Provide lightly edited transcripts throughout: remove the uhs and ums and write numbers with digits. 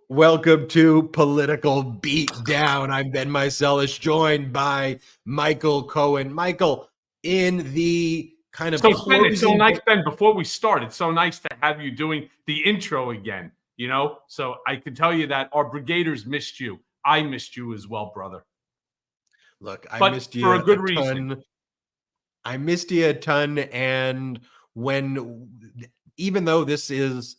Welcome to Political Beatdown. I'm Ben Meiselas, joined by Michael Cohen. Michael, in the kind of Ben, it's so closing... nice, Ben, before we start, it's so nice to have you doing the intro again, So I can tell you that our brigaders missed you. I missed you as well, brother. Look, I missed you for a good ton. reason. I missed you a ton, and even though this is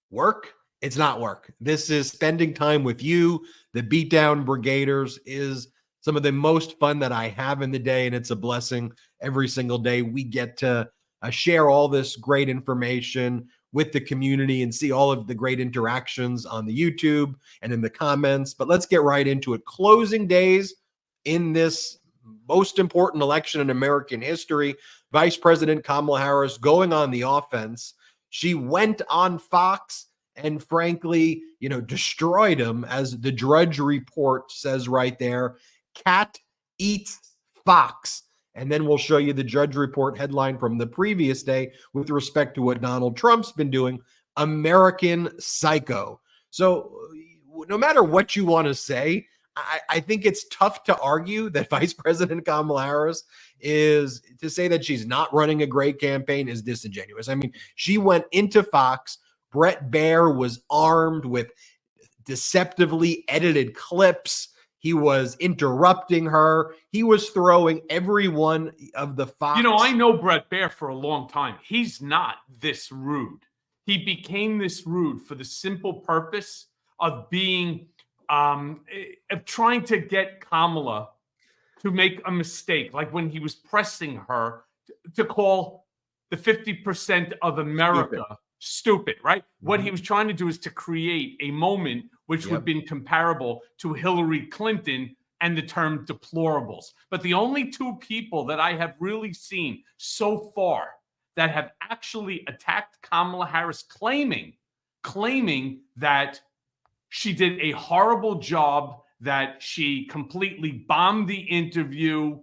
work, it's not work. This is spending time with you. The Beatdown Brigaders is some of the most fun that I have in the day, and it's a blessing every single day. We get to share all this great information with the community and see all of the great interactions on the YouTube and in the comments. But let's get right into it. Closing days in this most important election in American history. Vice President Kamala Harris going on the offense. She went on Fox and frankly, destroyed him, as the Drudge Report says right there. Cat eats fox. And then we'll show you the Drudge Report headline from the previous day with respect to what Donald Trump's been doing. American Psycho. So no matter what you want to say, I think it's tough to argue that Vice President Kamala Harris is, to say that she's not running a great campaign is disingenuous. I mean, she went into Fox. Brett Baier was armed with deceptively edited clips. He was interrupting her. He was throwing every one of the Fox. I know Brett Baier for a long time. He's not this rude. He became this rude for the simple purpose of being of trying to get Kamala to make a mistake, like when he was pressing her to call the 50% of America stupid, right? Mm-hmm. What he was trying to do is to create a moment which would have been comparable to Hillary Clinton and the term deplorables. But the only two people that I have really seen so far that have actually attacked Kamala Harris claiming that she did a horrible job, that she completely bombed the interview,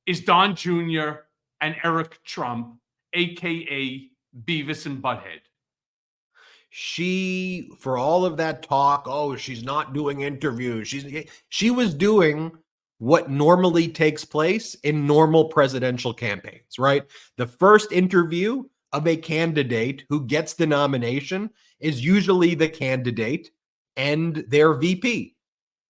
is Don Jr. and Eric Trump, a.k.a. Beavis and Butthead. She, for all of that talk, she's not doing interviews. She was doing what normally takes place in normal presidential campaigns, right? The first interview of a candidate who gets the nomination is usually the candidate and their VP.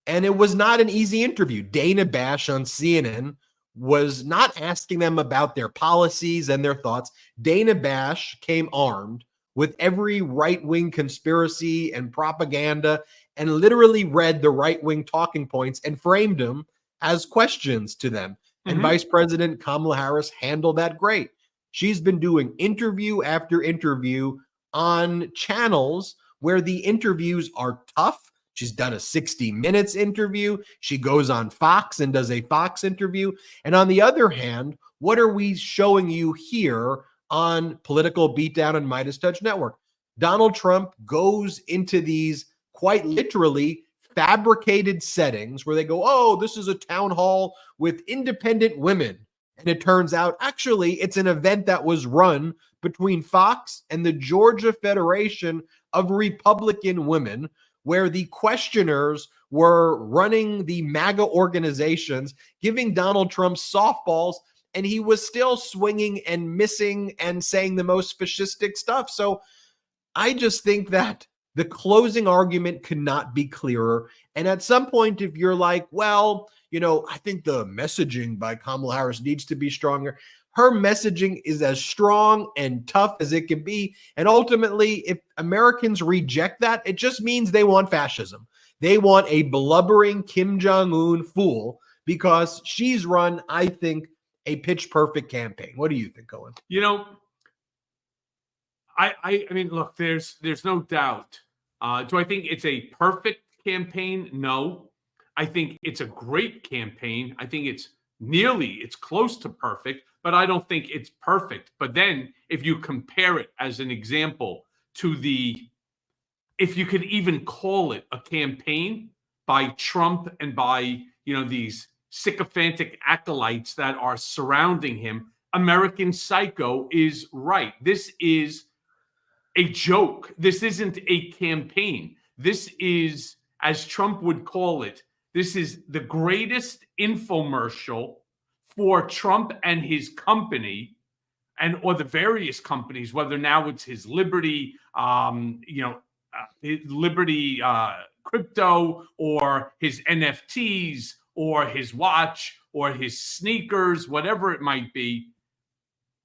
And it was not an easy interview. Dana Bash on CNN was not asking them about their policies and their thoughts. Dana Bash came armed with every right-wing conspiracy and propaganda and literally read the right-wing talking points and framed them as questions to them. Mm-hmm. And Vice President Kamala Harris handled that great. She's been doing interview after interview on channels where the interviews are tough. She's done a 60 Minutes interview. She goes on Fox and does a Fox interview. And on the other hand, what are we showing you here on Political Beatdown and Midas Touch Network? Donald Trump goes into these quite literally fabricated settings where they go, this is a town hall with independent women. And it turns out, actually, it's an event that was run between Fox and the Georgia Federation of Republican Women, where the questioners were running the MAGA organizations, giving Donald Trump softballs, and he was still swinging and missing and saying the most fascistic stuff. So I just think that the closing argument could not be clearer. And at some point, if you're like, I think the messaging by Kamala Harris needs to be stronger. Her messaging is as strong and tough as it can be. And ultimately, if Americans reject that, it just means they want fascism. They want a blubbering Kim Jong-un fool, because she's run, I think, a pitch perfect campaign. What do you think, Cohen? I mean, look, there's no doubt. Do I think it's a perfect campaign? No. I think it's a great campaign. I think it's close to perfect, but I don't think it's perfect. But then if you compare it as an example to if you could even call it a campaign by Trump and by, these sycophantic acolytes that are surrounding him, American Psycho is right. This is a joke. This isn't a campaign. This is, as Trump would call it, this is the greatest infomercial for Trump and his company, or the various companies, whether now it's his Liberty, Liberty crypto, or his NFTs, or his watch, or his sneakers, whatever it might be.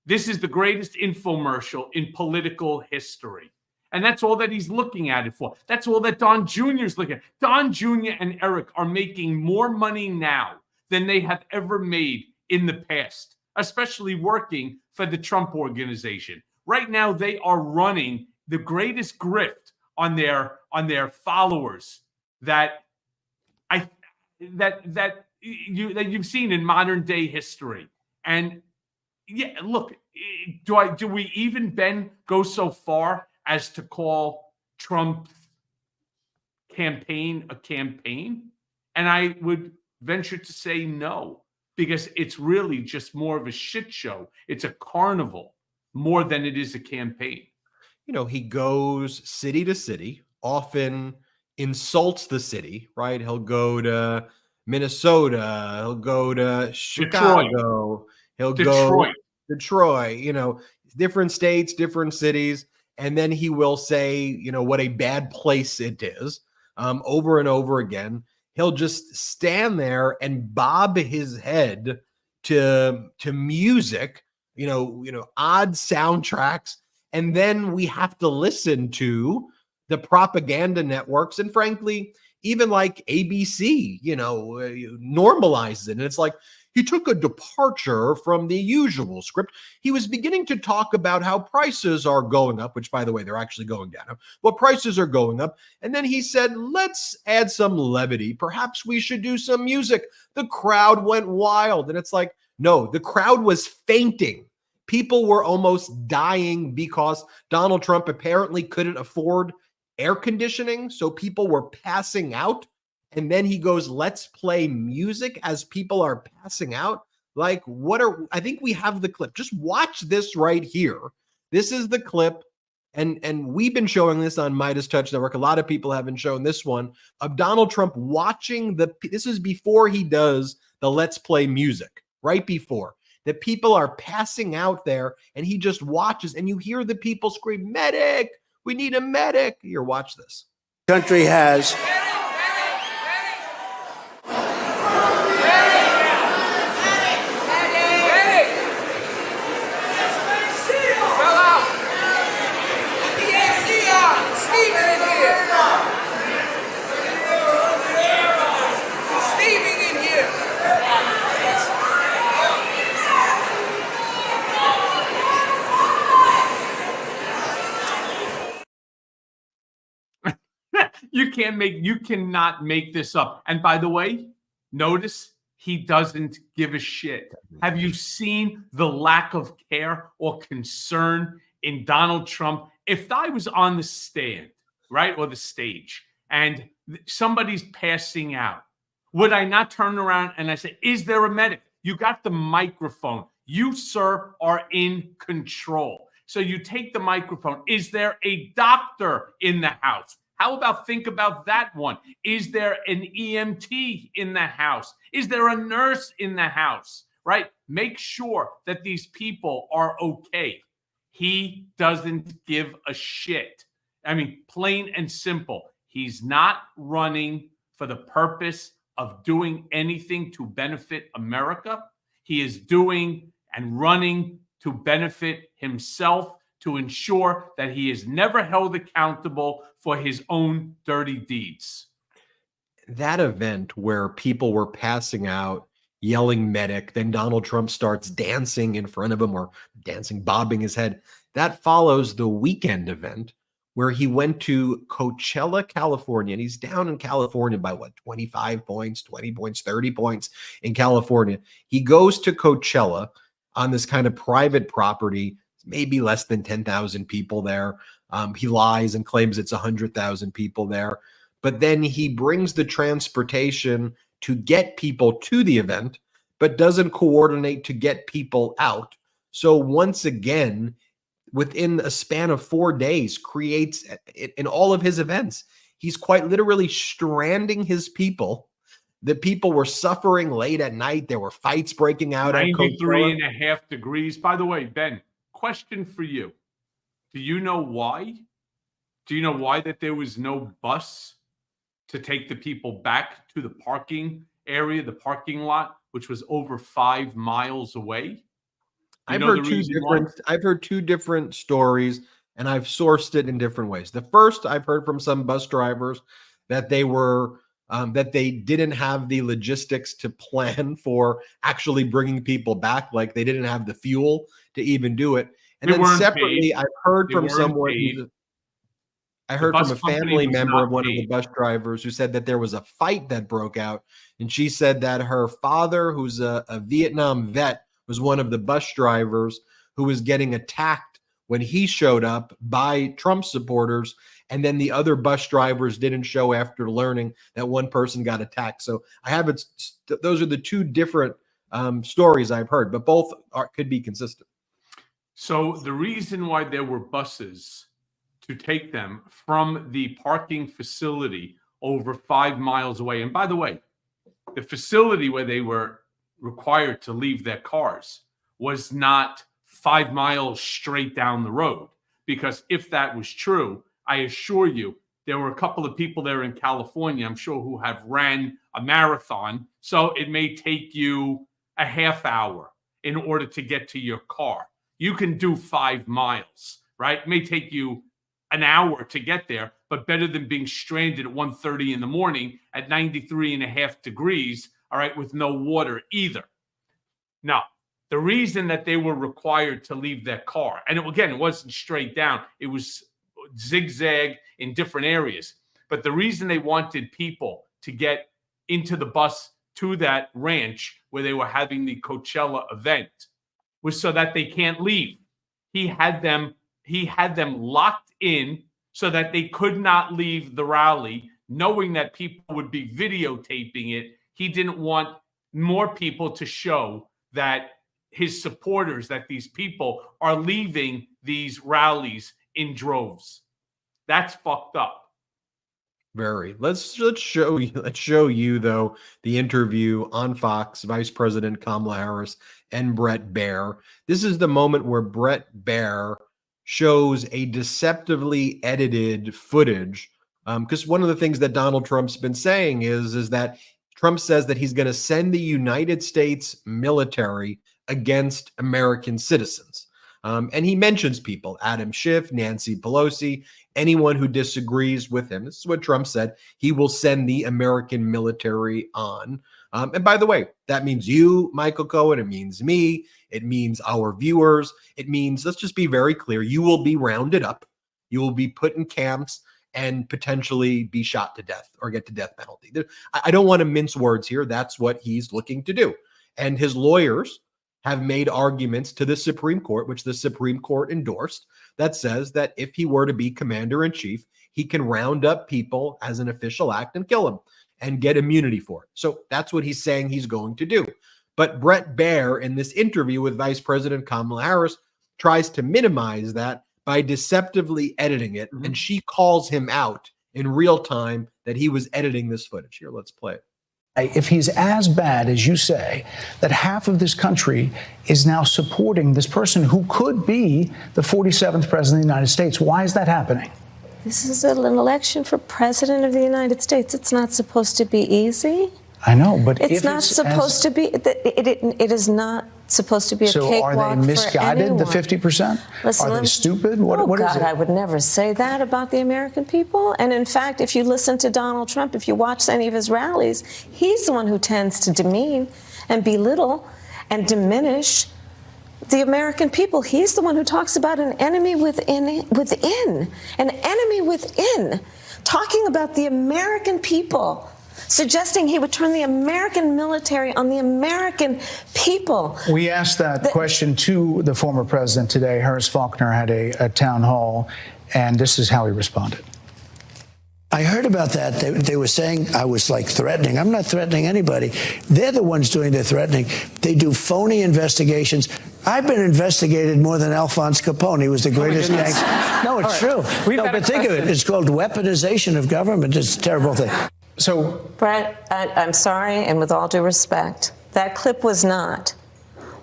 This is the greatest infomercial in political history. And that's all that he's looking at it for. That's all that Don Jr. is looking at. Don Jr. and Eric are making more money now than they have ever made in the past, especially working for the Trump organization. Right now, they are running the greatest grift on their followers that you've seen in modern day history. And yeah, look, do we even, Ben, go so far as to call Trump's campaign a campaign? And I would venture to say no, because it's really just more of a shit show. It's a carnival more than it is a campaign. He goes city to city, often insults the city, right? He'll go to Minnesota, he'll go to Chicago, he'll go Detroit, different states, different cities. And then he will say, what a bad place it is, over and over again. He'll just stand there and bob his head to music, odd soundtracks. And then we have to listen to the propaganda networks. And frankly, even like ABC, normalizes it. And it's like, he took a departure from the usual script. He was beginning to talk about how prices are going up, which, by the way, they're actually going down. Well, prices are going up. And then he said, let's add some levity. Perhaps we should do some music. The crowd went wild. And it's like, no, the crowd was fainting. People were almost dying because Donald Trump apparently couldn't afford air conditioning. So people were passing out. And then he goes, let's play music as people are passing out. Like, I think we have the clip. Just watch this right here. This is the clip. And we've been showing this on Midas Touch Network. A lot of people haven't shown this one of Donald Trump watching this is before he does the let's play music, right before. The people are passing out there and he just watches, and you hear the people scream, medic, we need a medic. Here, watch this. Country has You cannot make this up. And by the way, notice he doesn't give a shit. Have you seen the lack of care or concern in Donald Trump? If I was on the stand, right, or the stage, and somebody's passing out, would I not turn around and I say, is there a medic? You got the microphone. You, sir, are in control. So you take the microphone. Is there a doctor in the house? How about think about that one? Is there an EMT in the house? Is there a nurse in the house, right? Make sure that these people are okay. He doesn't give a shit. I mean, plain and simple. He's not running for the purpose of doing anything to benefit America. He is doing and running to benefit himself, to ensure that he is never held accountable for his own dirty deeds. That event where people were passing out, yelling medic, then Donald Trump starts dancing in front of him, or dancing, bobbing his head. That follows the weekend event where he went to Coachella, California, and he's down in California by 25 points, 20 points, 30 points in California. He goes to Coachella on this kind of private property, maybe less than 10,000 people there. He lies and claims it's 100,000 people there. But then he brings the transportation to get people to the event, but doesn't coordinate to get people out. So once again, within a span of 4 days, creates, in all of his events, he's quite literally stranding his people. The people were suffering late at night. There were fights breaking out at 93.5 degrees. By the way, Ben, question for you. Do you know why? Do you know why that there was no bus to take the people back to the parking area, the parking lot, which was over 5 miles away? I've heard two different stories, and I've sourced it in different ways. The first, I've heard from some bus drivers that they were that they didn't have the logistics to plan for actually bringing people back, like they didn't have the fuel to even do it. And then separately, I've heard from someone I heard from a family member of one of the bus drivers who said that there was a fight that broke out, and she said that her father, who's a Vietnam vet, was one of the bus drivers who was getting attacked when he showed up by Trump supporters, and then the other bus drivers didn't show after learning that one person got attacked. So I have it. Those are the two different stories I've heard, but both could be consistent. So the reason why there were buses to take them from the parking facility over 5 miles away, and by the way, the facility where they were required to leave their cars was not 5 miles straight down the road, because if that was true, I assure you there were a couple of people there in California, I'm sure, who have ran a marathon, so it may take you a half hour in order to get to your car. You can do 5 miles, right? It may take you an hour to get there, but better than being stranded at 1:30 in the morning at 93.5 degrees, all right, with no water either. Now, the reason that they were required to leave their car, and it wasn't straight down, it was zigzag in different areas. But the reason they wanted people to get into the bus to that ranch where they were having the Coachella event was so that they can't leave. He had them locked in so that they could not leave the rally, knowing that people would be videotaping it. He didn't want more people to show that his supporters, that these people are leaving these rallies in droves. That's fucked up. Very. Let's show you though the interview on Fox, Vice President Kamala Harris and Bret Baier. This is the moment where Bret Baier shows a deceptively edited footage, because one of the things that Donald Trump's been saying is that Trump says that he's going to send the United States military against American citizens. And he mentions people, Adam Schiff, Nancy Pelosi, anyone who disagrees with him. This is what Trump said. He will send the American military on. And by the way, that means you, Michael Cohen. It means me. It means our viewers. It means, let's just be very clear, you will be rounded up. You will be put in camps and potentially be shot to death or get the death penalty. I don't want to mince words here. That's what he's looking to do. And his lawyers have made arguments to the Supreme Court, which the Supreme Court endorsed, that says that if he were to be commander in chief, he can round up people as an official act and kill them and get immunity for it. So that's what he's saying he's going to do. But Bret Baier, in this interview with Vice President Kamala Harris, tries to minimize that by deceptively editing it. And she calls him out in real time that he was editing this footage. Here, let's play it. If he's as bad as you say, that half of this country is now supporting this person who could be the 47th president of the United States, why is that happening? This is an election for president of the United States. It's not supposed to be easy. I know, but it's not supposed to be. It is not supposed to be a cakewalk. So are they misguided, the 50%? Listen, are they stupid? What is it? I would never say that about the American people. And in fact, if you listen to Donald Trump, if you watch any of his rallies, he's the one who tends to demean and belittle and diminish the American people. He's the one who talks about an enemy within, an enemy within, talking about the American people, suggesting he would turn the American military on the American people. We asked that question to the former president today. Harris Faulkner had a town hall, and this is how he responded. I heard about that. They were saying I was like threatening. I'm not threatening anybody. They're the ones doing the threatening. They do phony investigations. I've been investigated more than Alphonse Capone. He was the greatest gangster. No, it's true. No, but think of it. It's called weaponization of government. It's a terrible thing. So, Brett, I'm sorry, and with all due respect, that clip was not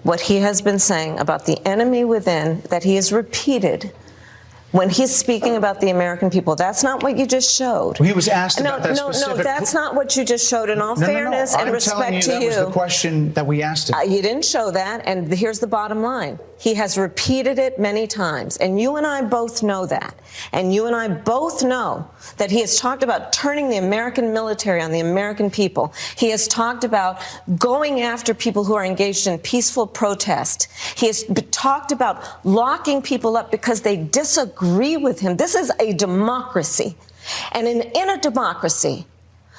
what he has been saying about the enemy within that he has repeated when he's speaking about the American people. That's not what you just showed. he was asked about that No, specific... that's not what you just showed. In all fairness and respect to you, that was the question that we asked him. You didn't show that, and here's the bottom line. He has repeated it many times, and you and I both know that. And you and I both know that he has talked about turning the American military on the American people. He has talked about going after people who are engaged in peaceful protest. He has talked about locking people up because they disagree with him. This is a democracy. And in a democracy,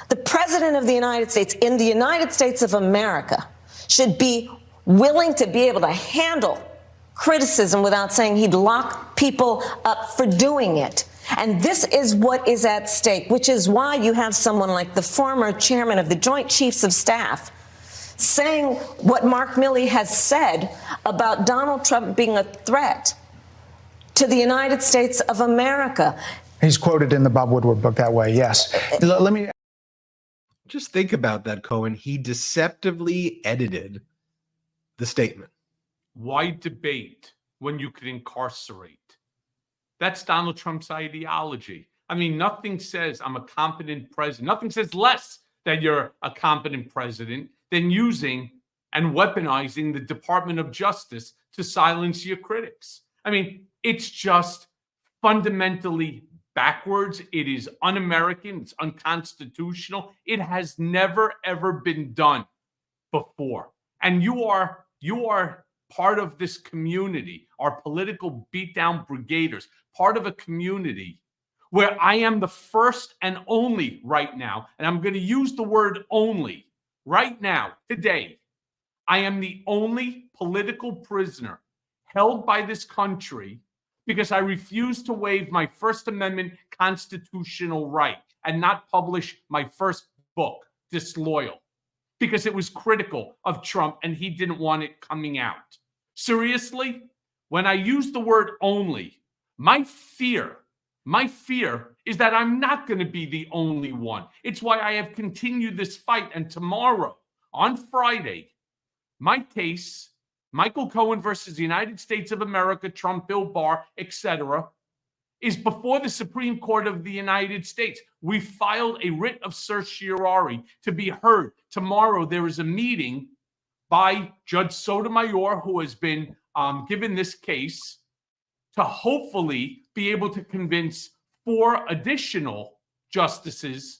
the President of the United States, in the United States of America, should be willing to be able to handle criticism without saying he'd lock people up for doing it. And this is what is at stake, which is why you have someone like the former chairman of the Joint Chiefs of Staff saying what Mark Milley has said about Donald Trump being a threat to the United States of America. He's quoted in the Bob Woodward book that way, yes. Let me... Just think about that, Cohen. He deceptively edited the statement. Why debate when you could incarcerate? That's Donald Trump's ideology. I mean, nothing says I'm a competent president. Nothing says less that you're a competent president than using and weaponizing the Department of Justice to silence your critics. I mean, it's just fundamentally backwards. It is un-American. It's unconstitutional. It has never, ever been done before. And you are part of this community, our political beatdown brigaders, part of a community where I am the first and only right now, and I'm going to use the word only right now, today. I am the only political prisoner held by this country because I refuse to waive my First Amendment constitutional right and not publish my first book, Disloyal, because it was critical of Trump and he didn't want it coming out. Seriously, when I use the word only, my fear is that I'm not going to be the only one. It's why I have continued this fight. And tomorrow, on Friday, my case, Michael Cohen versus the United States of America, Trump, Bill Barr, etc., is before the Supreme Court of the United States. We filed a writ of certiorari to be heard. Tomorrow, there is a meeting by Judge Sotomayor, who has been given this case, to hopefully be able to convince 4 additional justices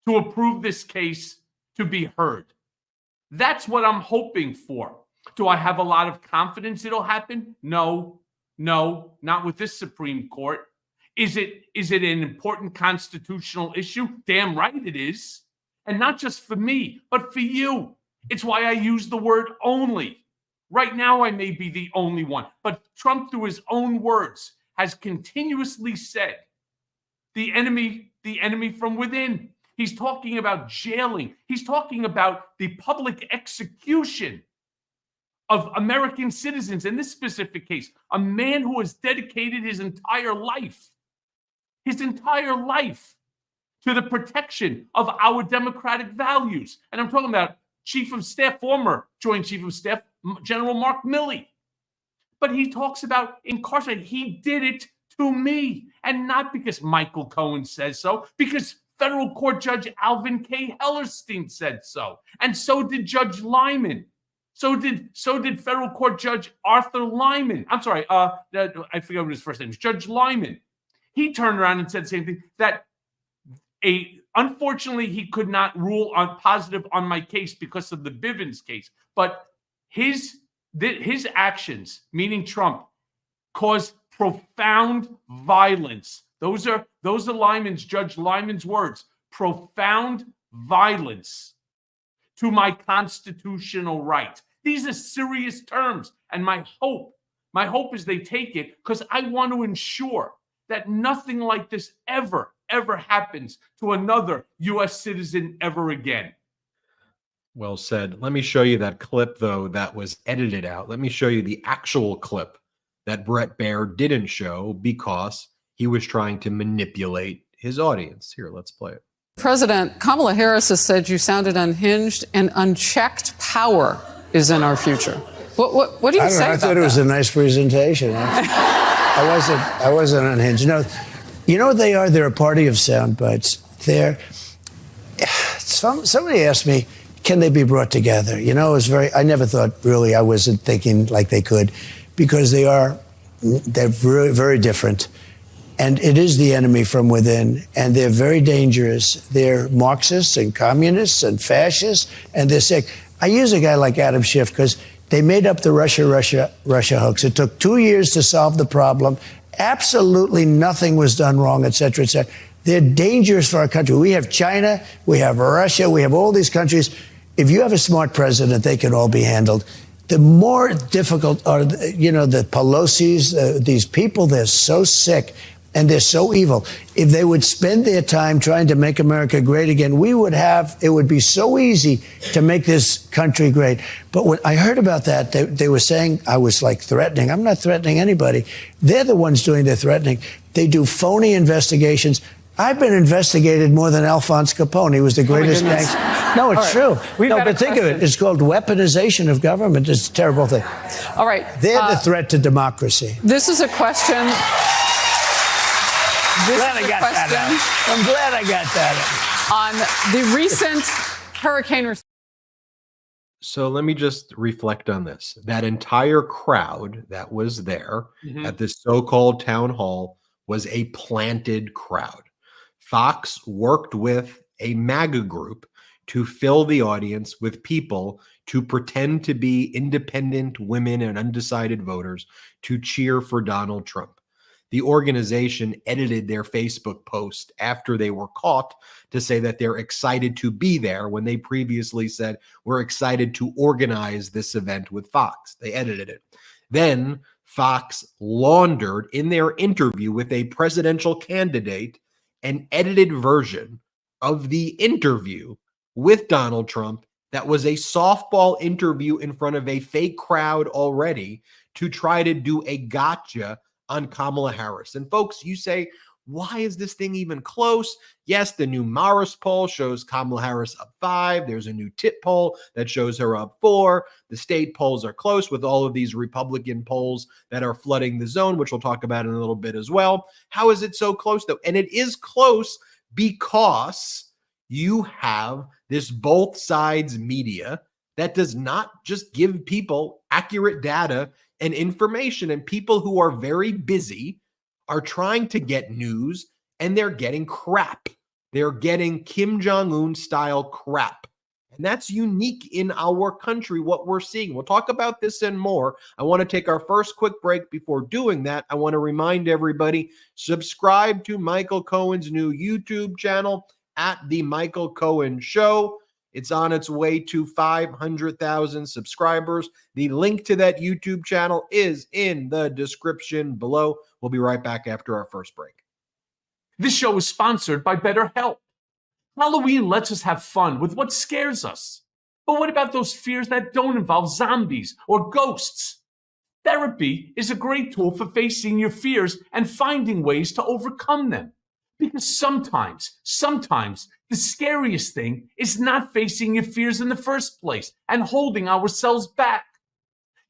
to approve this case to be heard. That's what I'm hoping for. Do I have a lot of confidence it'll happen? No, not with this Supreme Court. Is it an important constitutional issue? Damn right it is. And not just for me, but for you. It's why I use the word only. Right now, I may be the only one, but Trump, through his own words, has continuously said the enemy from within. He's talking about jailing. He's talking about the public execution of American citizens. In this specific case, a man who has dedicated his entire life to the protection of our democratic values. And I'm talking about Chief of Staff, former Joint Chief of Staff, General Mark Milley. But he talks about incarcerated. He did it to me. And not because Michael Cohen says so, because federal court judge Alvin K. Hellerstein said so. And so did Judge Lyman. So did federal court judge Arthur Lyman. I'm sorry, I forget what his first name is. Judge Lyman. He turned around and said the same thing, that unfortunately, he could not rule on positive on my case because of the Bivens case. But his actions, meaning Trump, caused profound violence. Those are Judge Lyman's words. Profound violence to my constitutional right. These are serious terms. And my hope is they take it, because I want to ensure that nothing like this ever ever happens to another U.S. citizen ever again. Well said. Let me show you that clip, though, that was edited out. Let me show you the actual clip that Bret Baier didn't show because he was trying to manipulate his audience. Here, let's play it. President, Kamala Harris has said you sounded unhinged and unchecked power is in our future. What do you say about that? I thought it was a nice presentation. I wasn't unhinged. You know what they are? They're a party of sound bites. Somebody asked me, can they be brought together? I never thought really, I wasn't thinking like they could, because they're very, very different. And it is the enemy from within, and they're very dangerous. They're Marxists and communists and fascists, and they're sick. I use a guy like Adam Schiff because they made up the Russia hoax. It took 2 years to solve the problem. Absolutely nothing was done wrong, et cetera, et cetera. They're dangerous for our country. We have China, we have Russia, we have all these countries. If you have a smart president, they can all be handled. The more difficult are, the Pelosi's, these people, they're so sick and they're so evil. If they would spend their time trying to make America great again, it would be so easy to make this country great. But when I heard about that, they were saying I was like threatening. I'm not threatening anybody. They're the ones doing the threatening. They do phony investigations. I've been investigated more than Alphonse Capone. He was the greatest gangster. No, it's true. But think of it. It's called weaponization of government. It's a terrible thing. All right. They're the threat to democracy. This is a question. I'm glad I got that out. On the recent hurricane response. So let me just reflect on this. That entire crowd that was there at this so-called town hall was a planted crowd. Fox worked with a MAGA group to fill the audience with people to pretend to be independent women and undecided voters to cheer for Donald Trump. The organization edited their Facebook post after they were caught to say that they're excited to be there when they previously said, we're excited to organize this event with Fox. They edited it. Then Fox laundered in their interview with a presidential candidate an edited version of the interview with Donald Trump that was a softball interview in front of a fake crowd already to try to do a gotcha on Kamala Harris. And folks, you say, why is this thing even close? Yes, the new Marist poll shows Kamala Harris up 5. There's a new TIP poll that shows her up 4. The state polls are close with all of these Republican polls that are flooding the zone, which we'll talk about in a little bit as well. How is it so close, though? And it is close because you have this both sides media that does not just give people accurate data and information, and people who are very busy are trying to get news, and they're getting crap. They're getting Kim Jong-un style crap. And that's unique in our country, what we're seeing. We'll talk about this and more. I want to take our first quick break. Before doing that, I want to remind everybody, subscribe to Michael Cohen's new YouTube channel at The Michael Cohen Show. It's on its way to 500,000 subscribers. The link to that YouTube channel is in the description below. We'll be right back after our first break. This show is sponsored by BetterHelp. Halloween lets us have fun with what scares us. But what about those fears that don't involve zombies or ghosts? Therapy is a great tool for facing your fears and finding ways to overcome them. Because sometimes the scariest thing is not facing your fears in the first place and holding ourselves back.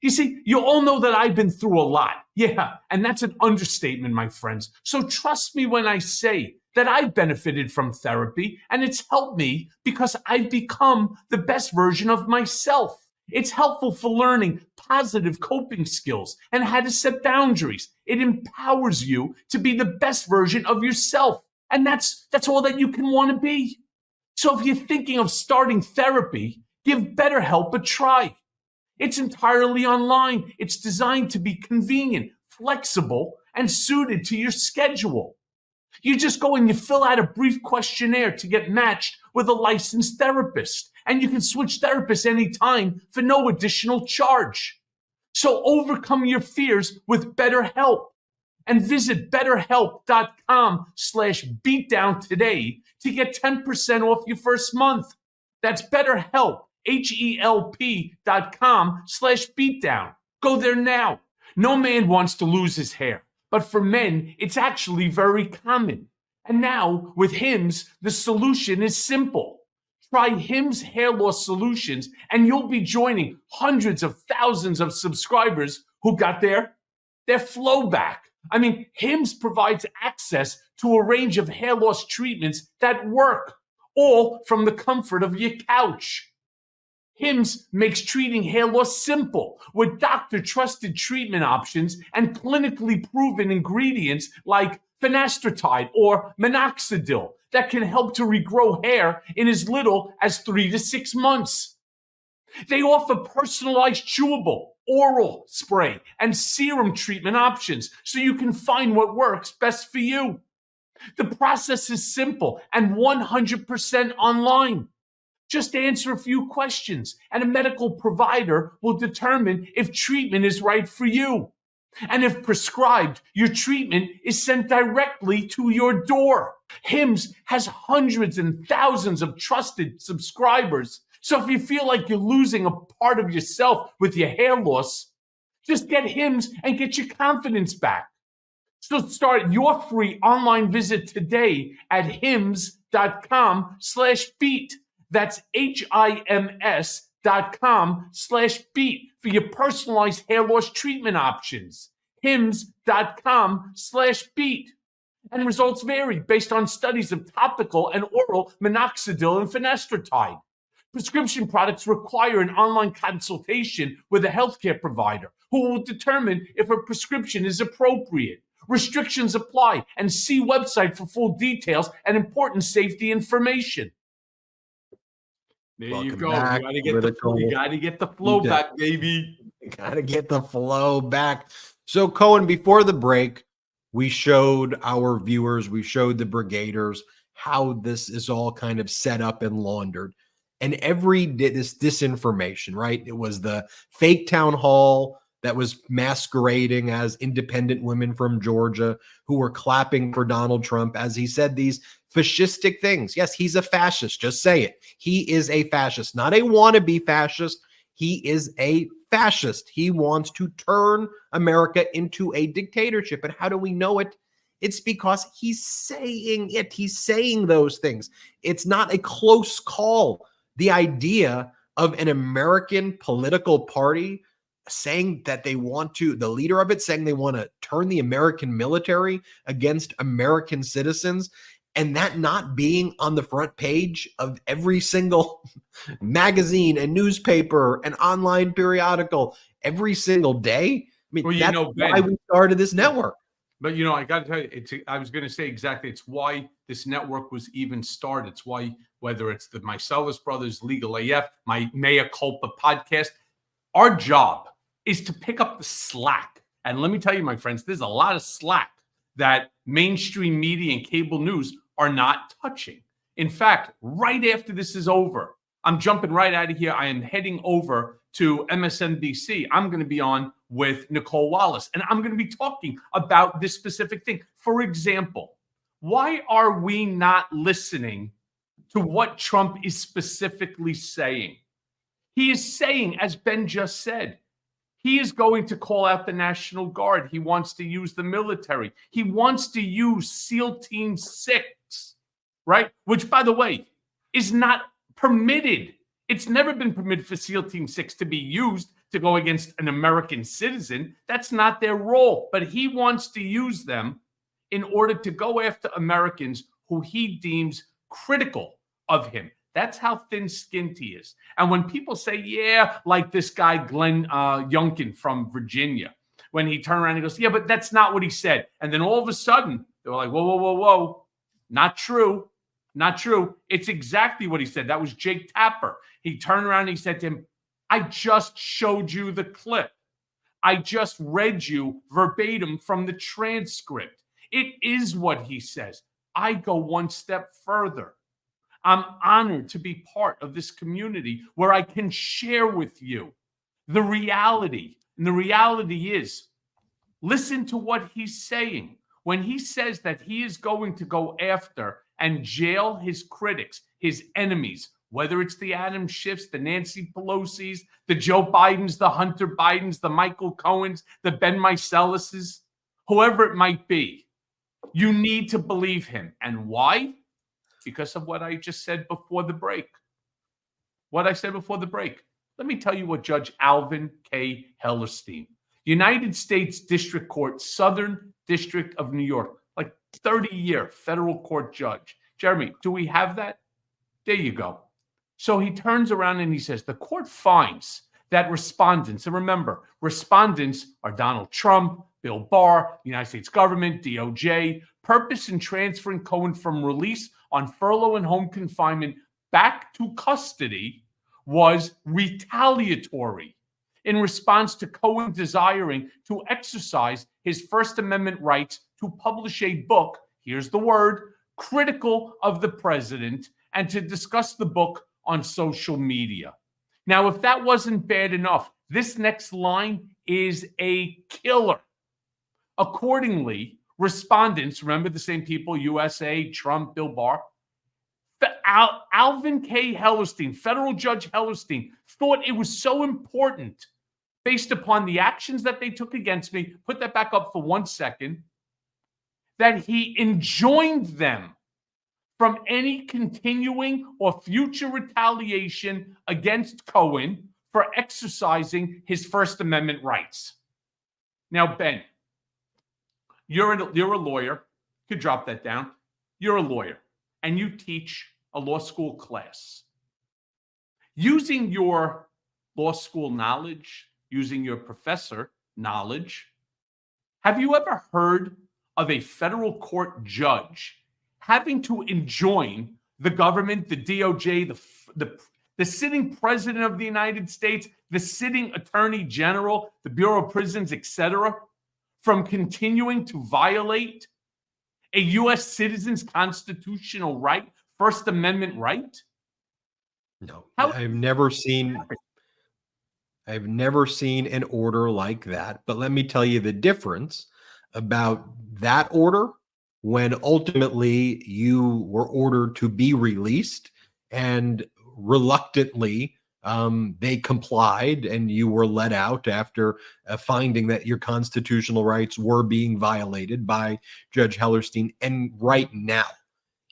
You see, you all know that I've been through a lot. Yeah, and that's an understatement, my friends. So trust me when I say that I've benefited from therapy, and it's helped me because I've become the best version of myself. It's helpful for learning positive coping skills and how to set boundaries. It empowers you to be the best version of yourself. And that's all that you can want to be. So if you're thinking of starting therapy, give BetterHelp a try. It's entirely online. It's designed to be convenient, flexible, and suited to your schedule. You just go and you fill out a brief questionnaire to get matched with a licensed therapist. And you can switch therapists anytime for no additional charge. So overcome your fears with BetterHelp. And visit betterhelp.com/beatdown today to get 10% off your first month. That's BetterHelp, HELP.com/beatdown. Go there now. No man wants to lose his hair, but for men, it's actually very common. And now, with Hims, the solution is simple. Try Hims Hair Loss Solutions, and you'll be joining hundreds of thousands of subscribers who got their flow back. I mean, Hims provides access to a range of hair loss treatments that work, all from the comfort of your couch. Hims makes treating hair loss simple with doctor-trusted treatment options and clinically proven ingredients like finasteride or minoxidil that can help to regrow hair in as little as 3 to 6 months. They offer personalized chewable, oral spray, and serum treatment options so you can find what works best for you. The process is simple and 100% online. Just answer a few questions, and a medical provider will determine if treatment is right for you. And if prescribed, your treatment is sent directly to your door. Hims has hundreds and thousands of trusted subscribers. So if you feel like you're losing a part of yourself with your hair loss, just get Hims and get your confidence back. So start your free online visit today at hims.com/beat. That's HIMS.com/beat for your personalized hair loss treatment options. hims.com/beat. And results vary based on studies of topical and oral minoxidil and finasteride. Prescription products require an online consultation with a healthcare provider who will determine if a prescription is appropriate. Restrictions apply, and see website for full details and important safety information. There you Welcome go. back, You gotta get the flow back, baby. You gotta get the flow back. So, Cohen, before the break, we showed our viewers, we showed the brigaders how this is all kind of set up and laundered. And this disinformation, right? It was the fake town hall that was masquerading as independent women from Georgia who were clapping for Donald Trump as he said these fascistic things. Yes, he's a fascist. Just say it. He is a fascist, not a wannabe fascist. He is a fascist. He wants to turn America into a dictatorship. And how do we know it? It's because he's saying it. He's saying those things. It's not a close call. The idea of an American political party saying that they want to, the leader of it saying they want to turn the American military against American citizens, and that not being on the front page of every single magazine and newspaper and online periodical every single day. I mean, Well, that's Ben, why we started this network. But I got to tell you, I was going to say exactly. It's why this network was even started. It's why, whether it's the Meiselas brothers, Legal AF, my Mea Culpa podcast, our job is to pick up the slack. And let me tell you, my friends, there's a lot of slack that mainstream media and cable news are not touching. In fact, right after this is over, I'm jumping right out of here. I am heading over to MSNBC. I'm going to be on with Nicole Wallace, and I'm going to be talking about this specific thing. For example, why are we not listening to what Trump is specifically saying? He is saying, as Ben just said, he is going to call out the National Guard. He wants to use the military. He wants to use SEAL Team 6, right? Which, by the way, is not permitted. It's never been permitted for SEAL Team 6 to be used to go against an American citizen. That's not their role. But he wants to use them in order to go after Americans who he deems critical of him. That's how thin-skinned he is. And when people say, yeah, like this guy, Glenn Youngkin from Virginia, when he turned around and goes, yeah, but that's not what he said. And then all of a sudden, they were like, whoa, whoa, whoa, whoa. Not true. Not true. It's exactly what he said. That was Jake Tapper. He turned around and he said to him, I just showed you the clip. I just read you verbatim from the transcript. It is what he says. I go one step further. I'm honored to be part of this community where I can share with you the reality. And the reality is Listen to what he's saying. When he says that he is going to go after and jail his critics, his enemies, whether it's the Adam Schiffs, the Nancy Pelosi's, the Joe Bidens, the Hunter Bidens, the Michael Cohens, the Ben Meiselases, whoever it might be, you need to believe him. And why? Because of what I just said before the break. What I said before the break. Let me tell you what Judge Alvin K. Hellerstein, United States District Court, Southern District of New York, like 30-year federal court judge. Jeremy, do we have that? There you go. So he turns around and he says, the court finds that respondents, and remember, respondents are Donald Trump, Bill Barr, the United States government, DOJ, purpose in transferring Cohen from release on furlough and home confinement back to custody was retaliatory in response to Cohen desiring to exercise his First Amendment rights to publish a book, here's the word, critical of the president, and to discuss the book on social media. Now, if that wasn't bad enough, this next line is a killer. Accordingly, respondents, remember the same people, USA, Trump, Bill Barr, Alvin K. Hellerstein, federal judge Hellerstein, thought it was so important based upon the actions that they took against me, put that back up for 1 second, that he enjoined them from any continuing or future retaliation against Cohen for exercising his First Amendment rights. Now, Ben, you're a lawyer. You could drop that down. You're a lawyer, and you teach a law school class. Using your law school knowledge, using your professor knowledge, have you ever heard of a federal court judge having to enjoin the government, the DOJ, the sitting president of the United States, the sitting attorney general, the Bureau of Prisons, etc., from continuing to violate a U.S. citizen's constitutional right, First Amendment right? No, I've never seen an order like that. But let me tell you the difference about that order when ultimately you were ordered to be released and reluctantly they complied and you were let out after finding that your constitutional rights were being violated by Judge Hellerstein. And right now,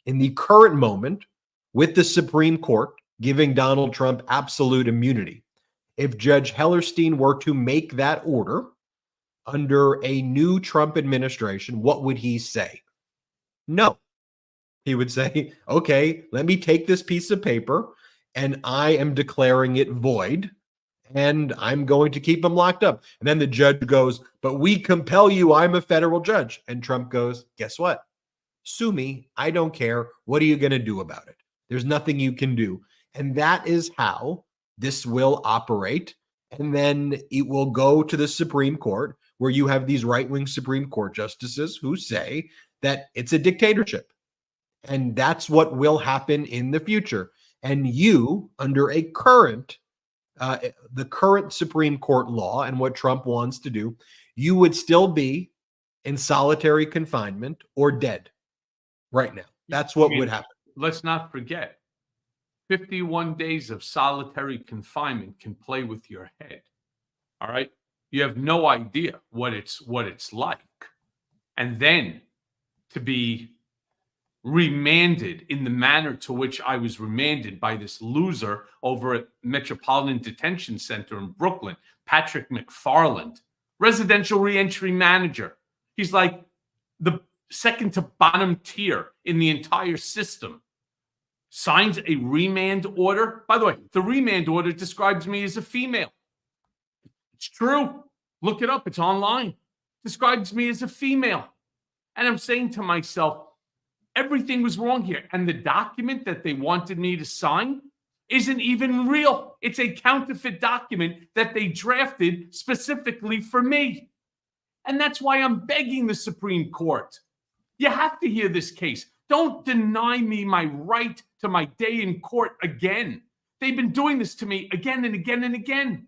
in the current moment, with the Supreme Court giving Donald Trump absolute immunity, if Judge Hellerstein were to make that order under a new Trump administration, what would he say? No. He would say, okay, let me take this piece of paper and I am declaring it void and I'm going to keep him locked up. And then the judge goes, but we compel you, I'm a federal judge. And Trump goes, guess what? Sue me. I don't care. What are you going to do about it? There's nothing you can do. And that is how this will operate. And then it will go to the Supreme Court, where you have these right-wing Supreme Court justices who say that it's a dictatorship. And that's what will happen in the future. And you, under a current, the current Supreme Court law and what Trump wants to do, you would still be in solitary confinement or dead right now. That's what would happen. Let's not forget, 51 days of solitary confinement can play with your head. All right? You have no idea what it's like. And then to be remanded in the manner to which I was remanded by this loser over at Metropolitan Detention Center in Brooklyn, Patrick McFarland, residential reentry manager. He's like the second to bottom tier in the entire system. Signs a remand order. By the way, the remand order describes me as a female. It's true. Look it up. It's online. Describes me as a female. And I'm saying to myself, everything was wrong here. And the document that they wanted me to sign isn't even real. It's a counterfeit document that they drafted specifically for me. And that's why I'm begging the Supreme Court. You have to hear this case. Don't deny me my right to my day in court again. They've been doing this to me again and again and again.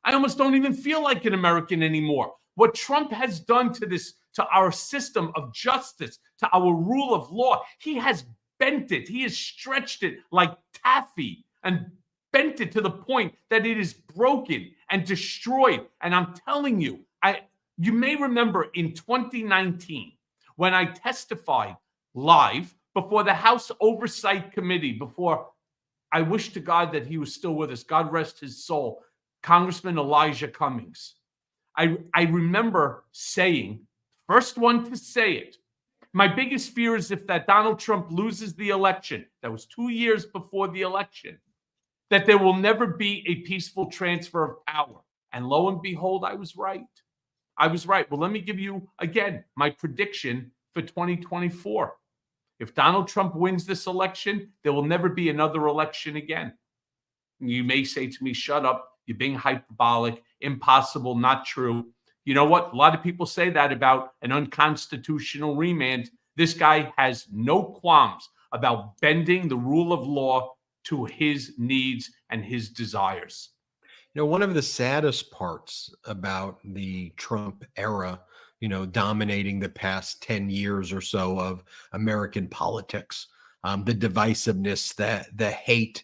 I almost don't even feel like an American anymore. what Trump has done to our system of justice, to our rule of law. He has bent it. He has stretched it like taffy and bent it to the point that it is broken and destroyed. And I'm telling you, you may remember in 2019 when I testified live before the House Oversight Committee, before, I wish to God that he was still with us, God rest his soul, Congressman Elijah Cummings. I remember saying, first one to say it, my biggest fear is if that Donald Trump loses the election, that was 2 years before the election, that there will never be a peaceful transfer of power. And lo and behold, I was right. I was right. Well, let me give you, again, my prediction for 2024. If Donald Trump wins this election, there will never be another election again. You may say to me, shut up, you're being hyperbolic, impossible, not true. You know what? A lot of people say that about an unconstitutional remand. This guy has no qualms about bending the rule of law to his needs and his desires. You know, one of the saddest parts about the Trump era, you know, dominating the past 10 years or so of American politics, the divisiveness, the hate,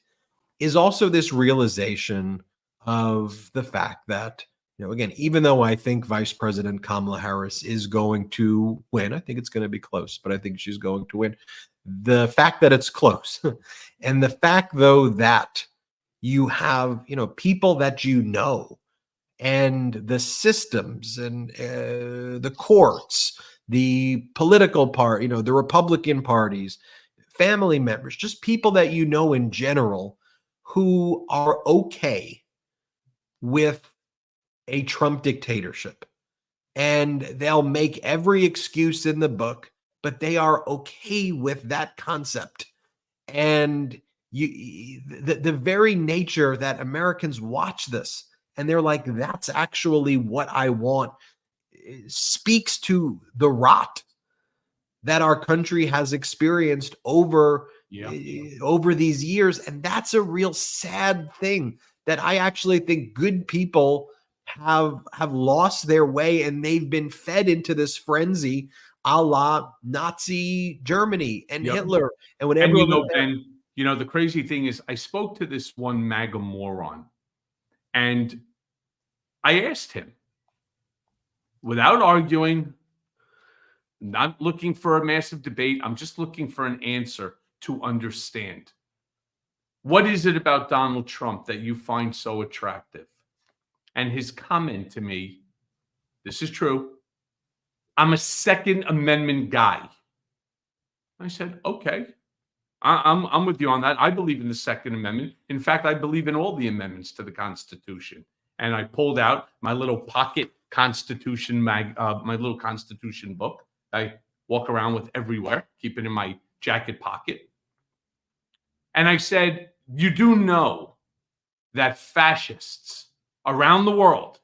is also this realization of the fact that, you know, again, even though I think Vice President Kamala Harris is going to win, I think it's going to be close, but I think she's going to win. The fact that it's close and the fact, though, that you have, you know, people that you know, and the systems and the courts, the political part, you know, the Republican parties, family members, just people that you know in general who are okay with a Trump dictatorship. And they'll make every excuse in the book, but they are okay with that concept. And the very nature that Americans watch this and they're like, that's actually what I want, speaks to the rot that our country has experienced over these years. And that's a real sad thing, that I actually think good people have lost their way and they've been fed into this frenzy a la Nazi Germany and Hitler. And when everyone, Ben, you know, the crazy thing is I spoke to this one MAGA moron and I asked him, without arguing, not looking for a massive debate, I'm just looking for an answer to understand. What is it about Donald Trump that you find so attractive? And his comment to me, this is true, I'm a Second Amendment guy. I said, okay, I'm with you on that. I believe in the Second Amendment. In fact, I believe in all the amendments to the Constitution. And I pulled out my little pocket Constitution my little Constitution book. I walk around with everywhere, keep it in my jacket pocket. And I said, you do know that fascists around the world,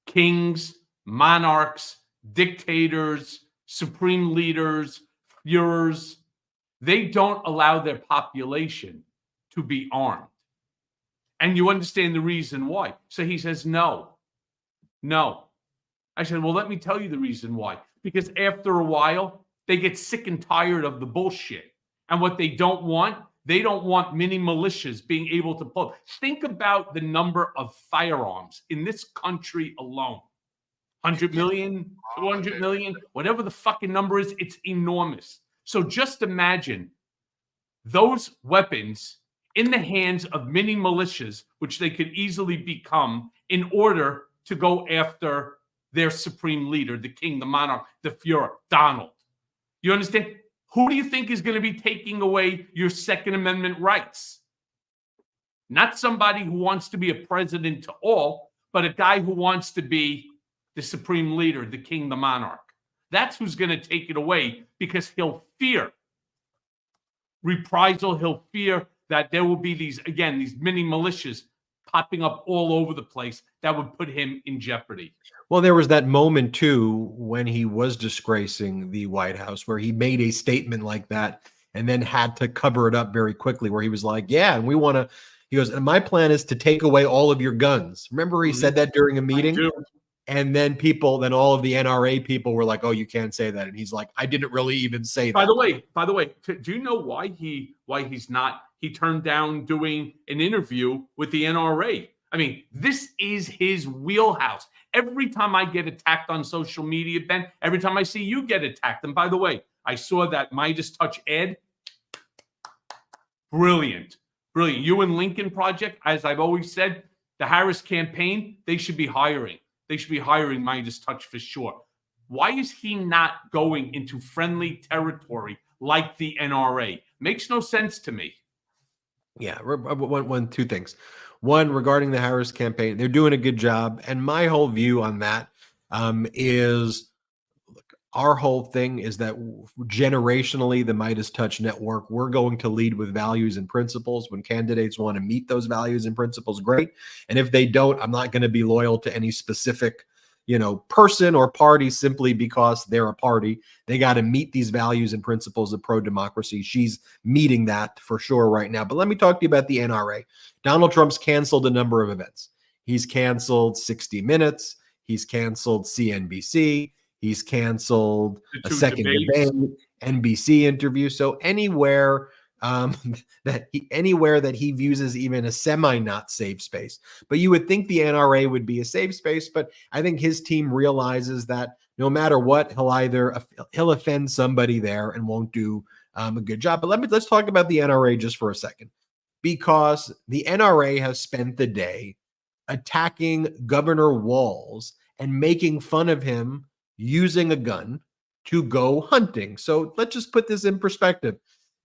kings, monarchs, dictators, supreme leaders, Führers, they don't allow their population to be armed. And you understand the reason why. So he says, no. I said, well, let me tell you the reason why. Because after a while, they get sick and tired of the bullshit. And what they don't want mini militias being able to pull. Think about the number of firearms in this country alone. 100 million, 200 million, whatever the fucking number is, it's enormous. So just imagine those weapons in the hands of mini militias, which they could easily become in order to go after their supreme leader, the king, the monarch, the Führer, Donald. You understand? Who do you think is going to be taking away your Second Amendment rights? Not somebody who wants to be a president to all, but a guy who wants to be the supreme leader, the king, the monarch. That's who's going to take it away, because he'll fear reprisal. He'll fear that there will be these mini militias popping up all over the place that would put him in jeopardy. Well, there was that moment, too, when he was disgracing the White House, where he made a statement like that and then had to cover it up very quickly, where he was like, yeah, and we want to, he goes, and my plan is to take away all of your guns. Remember he said that during a meeting? And then all of the NRA people were like, "Oh, you can't say that." And he's like, "I didn't really even say that." By the way, do you know why he turned down doing an interview with the NRA? I mean, this is his wheelhouse. Every time I get attacked on social media, Ben, every time I see you get attacked, and by the way, I saw that Midas Touch ad. Brilliant. You and Lincoln Project, as I've always said, the Harris campaign, they should be hiring. They should be hiring Midas Touch for sure. Why is he not going into friendly territory like the NRA? Makes no sense to me. Yeah, two things. One, regarding the Harris campaign, they're doing a good job. And my whole view on that is, look, our whole thing is that generationally, the Midas Touch Network, we're going to lead with values and principles. When candidates want to meet those values and principles, great. And if they don't, I'm not going to be loyal to any specific person or party simply because they're a party. They got to meet these values and principles of pro-democracy. She's meeting that for sure right now. But let me talk to you about the NRA. Donald Trump's canceled a number of events. He's canceled 60 Minutes. He's canceled CNBC. He's canceled a second debate, NBC interview. So anywhere that he views as even a semi-not safe space. But you would think the NRA would be a safe space, but I think his team realizes that no matter what, he'll offend somebody there and won't do a good job. But let's talk about the NRA just for a second, because the NRA has spent the day attacking Governor Walz and making fun of him using a gun to go hunting. So let's just put this in perspective.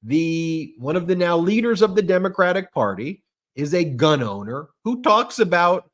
One of the now leaders of the Democratic Party is a gun owner who talks about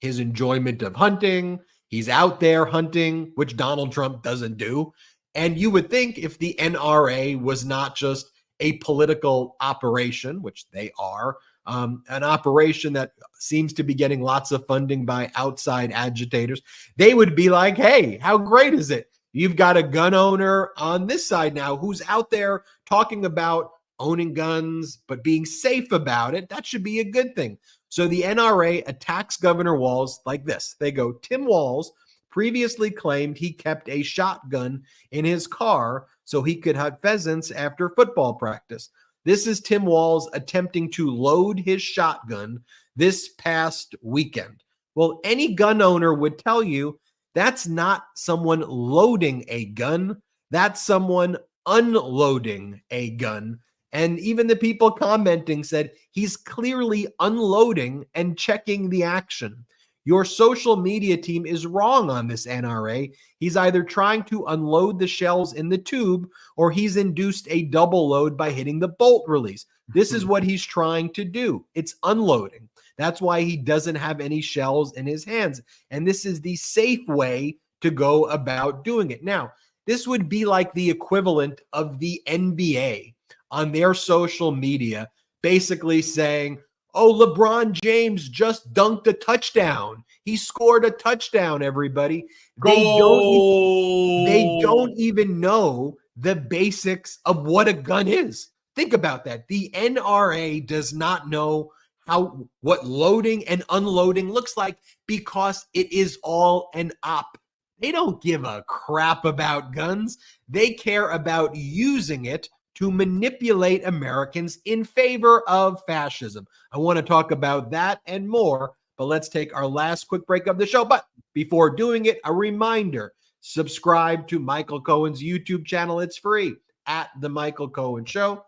his enjoyment of hunting. He's out there hunting, which Donald Trump doesn't do. And you would think if the NRA was not just a political operation, which they are, an operation that seems to be getting lots of funding by outside agitators, they would be like, hey, how great is it? You've got a gun owner on this side now who's out there talking about owning guns, but being safe about it. That should be a good thing. So the NRA attacks Governor Walz like this. They go, Tim Walz previously claimed he kept a shotgun in his car so he could hunt pheasants after football practice. This is Tim Walz attempting to load his shotgun this past weekend. Well, any gun owner would tell you that's not someone loading a gun. That's someone unloading a gun. And even the people commenting said he's clearly unloading and checking the action. Your social media team is wrong on this, NRA. He's either trying to unload the shells in the tube or he's induced a double load by hitting the bolt release. This is what he's trying to do. It's unloading. That's why he doesn't have any shells in his hands. And this is the safe way to go about doing it. Now, this would be like the equivalent of the NBA on their social media, basically saying, oh, LeBron James just dunked a touchdown. He scored a touchdown, everybody. They don't even know the basics of what a gun is. Think about that. The NRA does not know what loading and unloading looks like because it is all an op. They don't give a crap about guns. They care about using it to manipulate Americans in favor of fascism. I want to talk about that and more, but let's take our last quick break of the show. But before doing it, a reminder, subscribe to Michael Cohen's YouTube channel. It's free at The Michael Cohen Show.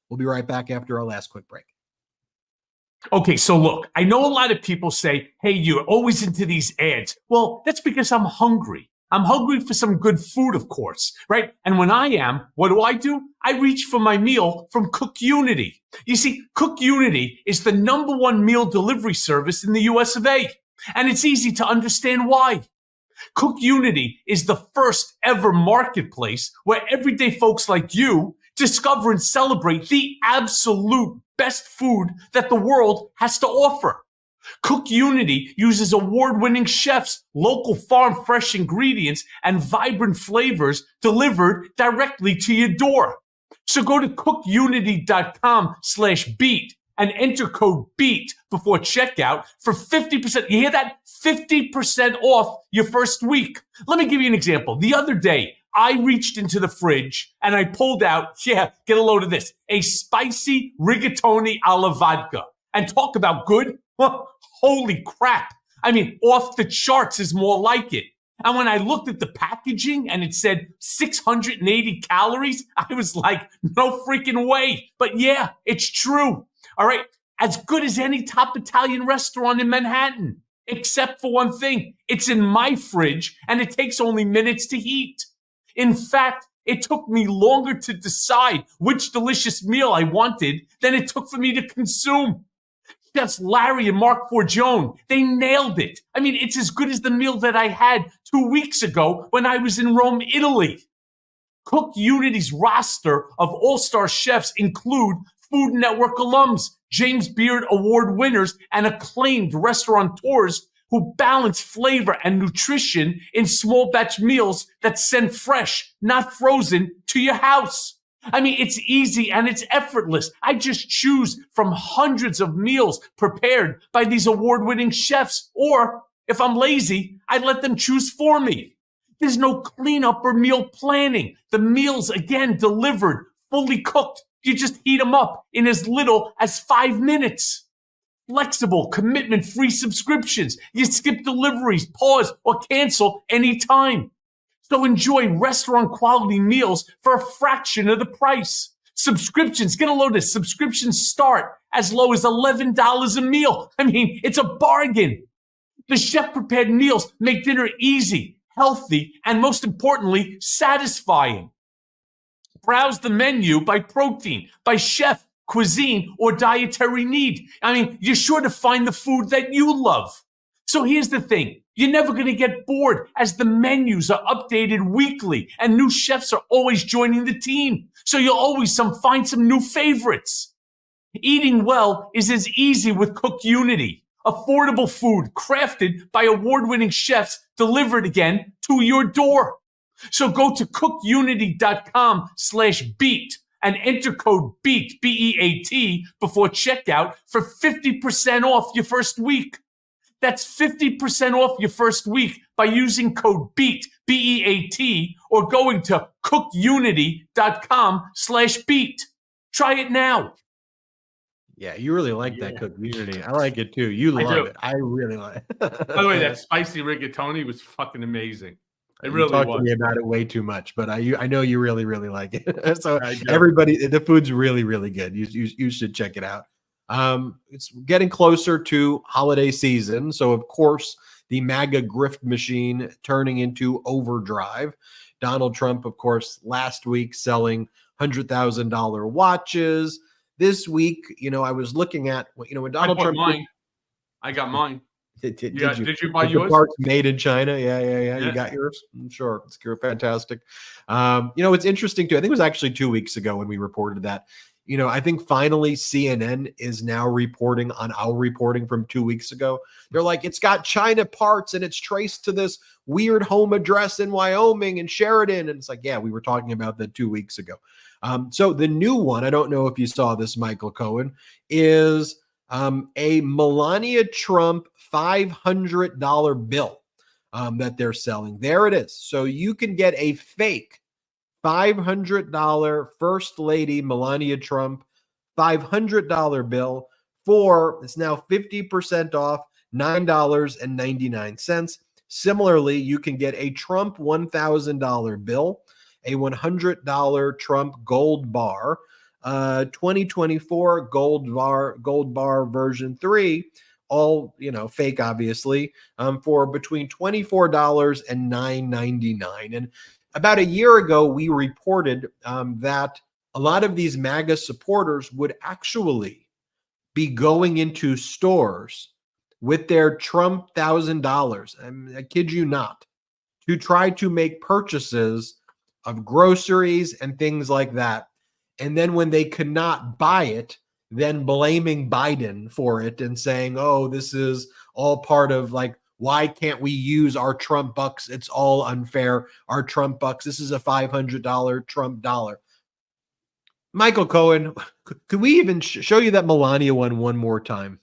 We'll be right back after our last quick break. Okay, so look, I know a lot of people say, hey, you're always into these ads. Well, that's because I'm hungry. I'm hungry for some good food, of course, right? And when I am, what do? I reach for my meal from Cook Unity. You see, Cook Unity is the #1 meal delivery service in the US of A. And it's easy to understand why. Cook Unity is the first ever marketplace where everyday folks like you discover and celebrate the absolute best food that the world has to offer. Cook Unity uses award-winning chefs, local farm fresh ingredients, and vibrant flavors delivered directly to your door. So go to cookunity.com/beat and enter code BEAT before checkout for 50%. You hear that? 50% off your first week. Let me give you an example. The other day, I reached into the fridge and I pulled out, get a load of this, a spicy rigatoni alla vodka. And talk about good. Holy crap. I mean, off the charts is more like it. And when I looked at the packaging and it said 680 calories, I was like, no freaking way. But yeah, it's true. All right. As good as any top Italian restaurant in Manhattan, except for one thing. It's in my fridge and it takes only minutes to heat. In fact, it took me longer to decide which delicious meal I wanted than it took for me to consume. Chefs Larry and Mark Forgione, they nailed it. I mean, it's as good as the meal that I had 2 weeks ago when I was in Rome, Italy. Cook Unity's roster of all-star chefs include Food Network alums, James Beard Award winners, and acclaimed restaurateurs who balance flavor and nutrition in small batch meals that send fresh, not frozen, to your house. I mean, it's easy and it's effortless. I just choose from hundreds of meals prepared by these award-winning chefs. Or if I'm lazy, I let them choose for me. There's no cleanup or meal planning. The meals, again, delivered, fully cooked. You just heat them up in as little as 5 minutes. Flexible, commitment-free subscriptions. You skip deliveries, pause, or cancel anytime. So enjoy restaurant-quality meals for a fraction of the price. Subscriptions, get a load of subscriptions start as low as $11 a meal. I mean, it's a bargain. The chef-prepared meals make dinner easy, healthy, and most importantly, satisfying. Browse the menu by protein, by chef, cuisine, or dietary need. I mean, you're sure to find the food that you love. So here's the thing. You're never going to get bored as the menus are updated weekly and new chefs are always joining the team. So you'll always find some new favorites. Eating well is as easy with Cook Unity. Affordable food crafted by award-winning chefs delivered again to your door. So go to cookunity.com/beat and enter code BEAT, B-E-A-T, before checkout for 50% off your first week. That's 50% off your first week by using code BEAT, B-E-A-T, or going to cookunity.com/beat. Try it now. Yeah, you really like that Cook Unity. I like it too. You love it. I really like it. By the way, that spicy rigatoni was fucking amazing. It really talked was. to me about it way too much, but I know you really, really like it. So everybody, the food's really, really good. You should check it out. It's getting closer to holiday season. So of course, the MAGA grift machine turning into overdrive. Donald Trump, of course, last week selling $100,000 watches. This week, I was looking at, when Donald Trump. I got mine. Did you buy yours? The parts made in China. Yeah. You got yours? I'm sure. It's fantastic. It's interesting too. I think it was actually 2 weeks ago when we reported that. I think finally CNN is now reporting on our reporting from 2 weeks ago. They're like, it's got China parts and it's traced to this weird home address in Wyoming and Sheridan. And it's like, yeah, we were talking about that 2 weeks ago. So the new one, I don't know if you saw this, Michael Cohen, is a Melania Trump $500 bill that they're selling. There it is. So you can get a fake $500 First Lady Melania Trump $500 bill for, it's now 50% off, $9.99. Similarly, you can get a Trump $1,000 bill, a $100 Trump gold bar, 2024 gold bar version 3, all fake obviously, for between $24 and $9.99. And about a year ago, we reported that a lot of these MAGA supporters would actually be going into stores with their Trump $1,000, I kid you not, to try to make purchases of groceries and things like that. And then when they could not buy it, then blaming Biden for it and saying, oh, this is all part of why can't we use our Trump bucks? It's all unfair. Our Trump bucks. This is a $500 Trump dollar. Michael Cohen, could we even show you that Melania one more time?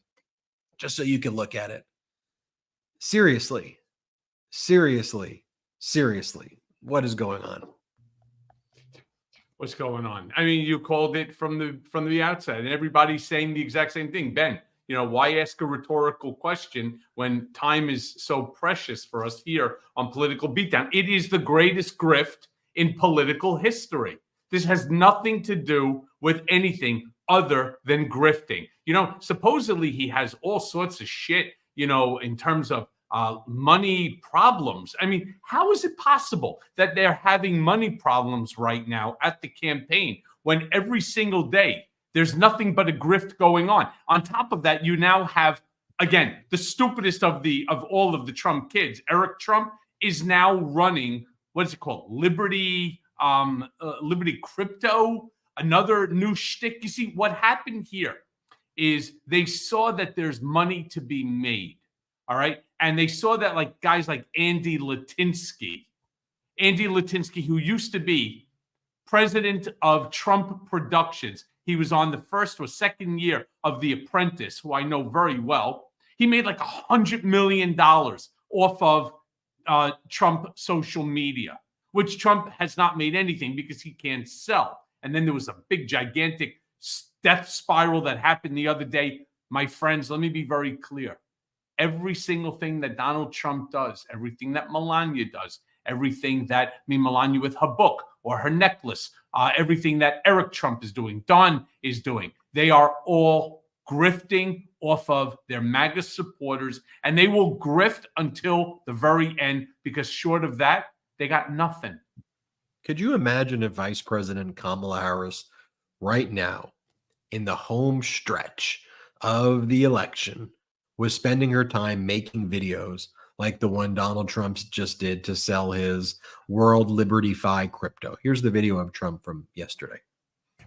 Just so you can look at it. Seriously. What is going on? What's going on? I mean, you called it from the outset, and everybody's saying the exact same thing. Ben, why ask a rhetorical question when time is so precious for us here on Political Beatdown? It is the greatest grift in political history. This has nothing to do with anything other than grifting. Supposedly he has all sorts of shit, in terms of money problems. I mean, how is it possible that they're having money problems right now at the campaign when every single day there's nothing but a grift going on? On top of that, you now have, again, the stupidest of all of the Trump kids. Eric Trump is now running, what is it called? Liberty Crypto, another new shtick. You see, what happened here is they saw that there's money to be made. All right. And they saw that like guys like Andy Latinsky, who used to be president of Trump Productions. He was on the first or second year of The Apprentice, who I know very well. He made like $100 million off of Trump social media, which Trump has not made anything because he can't sell. And then there was a big, gigantic death spiral that happened the other day. My friends, let me be very clear. Every single thing that Donald Trump does, everything that Melania does, everything that Melania with her book or her necklace, everything that Eric Trump is doing, Don is doing, they are all grifting off of their MAGA supporters, and they will grift until the very end, because short of that, they got nothing. Could you imagine if Vice President Kamala Harris right now in the home stretch of the election was spending her time making videos like the one Donald Trump just did to sell his World Liberty Fi crypto? Here's the video of Trump from yesterday.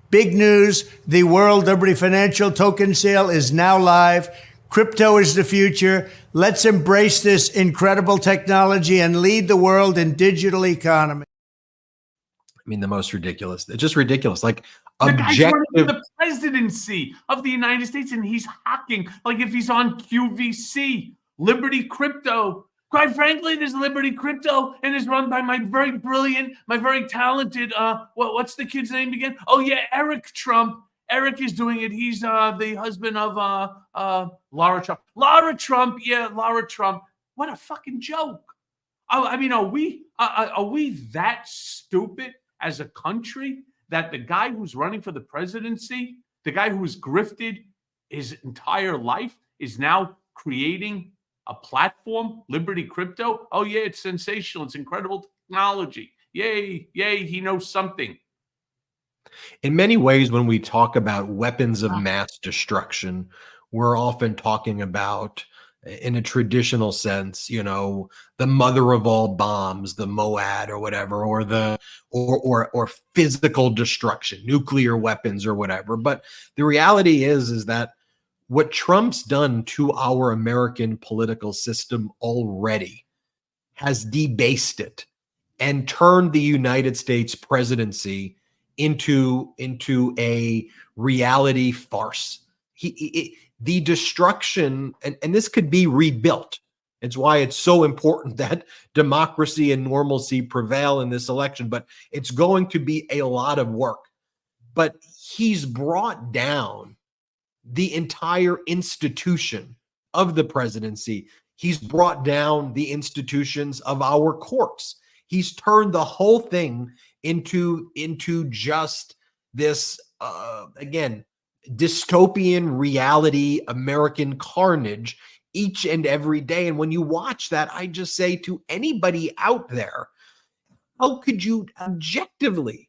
Big news. The World Liberty Financial token sale is now live. Crypto is the future. Let's embrace this incredible technology and lead the world in digital economy. I mean, the most ridiculous. It's just ridiculous. Like, the guy's running for objective. the presidency of the United States, and he's hacking like if he's on QVC. Liberty Crypto. Quite frankly, there's Liberty Crypto, and it's run by my very brilliant, my very talented, what's the kid's name again? Oh, yeah, Eric Trump. Eric is doing it. He's the husband of Laura Trump. Laura Trump. What a fucking joke. I mean, are we that stupid as a country that the guy who's running for the presidency, the guy who was grifted his entire life, is now creating a platform, Liberty Crypto? Oh, yeah, it's sensational. It's incredible technology. Yay, he knows something. In many ways, when we talk about weapons of mass destruction, we're often talking about, in a traditional sense, the mother of all bombs, the MOAD or whatever, or the or physical destruction, nuclear weapons or whatever. But the reality is that what Trump's done to our American political system already has debased it and turned the United States presidency into a reality farce. The destruction, and this could be rebuilt. It's why it's so important that democracy and normalcy prevail in this election, but it's going to be a lot of work. But he's brought down the entire institution of the presidency. He's brought down the institutions of our courts. He's turned the whole thing into just this, again, dystopian reality, American carnage each and every day. And when you watch that, I just say to anybody out there, how could you objectively?